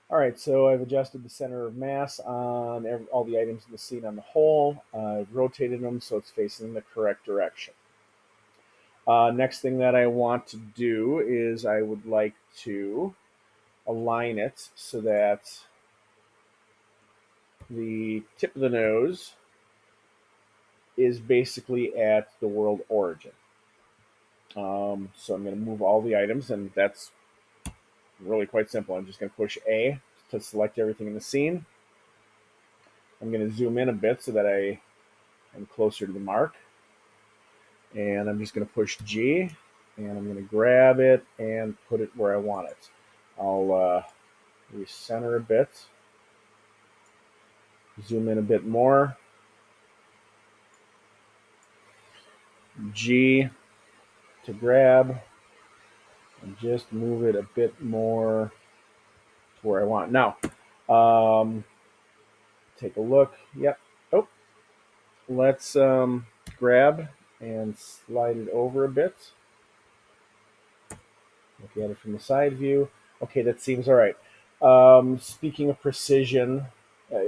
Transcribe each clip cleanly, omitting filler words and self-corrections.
All right, so I've adjusted the center of mass on all the items in the scene on the whole. I've rotated them so it's facing the correct direction. Next thing that I want to do is I would like to align it so that the tip of the nose is basically at the world origin. So I'm going to move all the items, and that's really quite simple. I'm just going to push A to select everything in the scene. I'm going to zoom in a bit so that I am closer to the mark. And I'm just going to push G, and I'm going to grab it and put it where I want it. I'll recenter a bit, zoom in a bit more, G to grab, and just move it a bit more to where I want. Now, um, take a look. Yep. Oh, let's grab and slide it over a bit. Look at it from the side view. Okay, that seems all right. Speaking of precision, uh,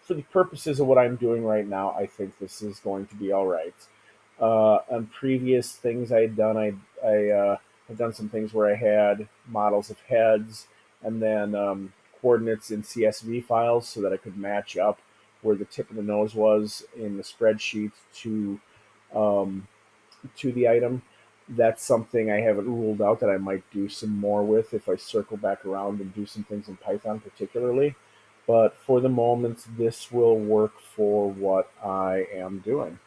for the purposes of what I'm doing right now, I think this is going to be all right. On previous things I had done, I've done some things where I had models of heads and then coordinates in CSV files so that I could match up where the tip of the nose was in the spreadsheet um, to the item. That's something I haven't ruled out that I might do some more with if I circle back around and do some things in Python particularly. But for the moment, this will work for what I am doing.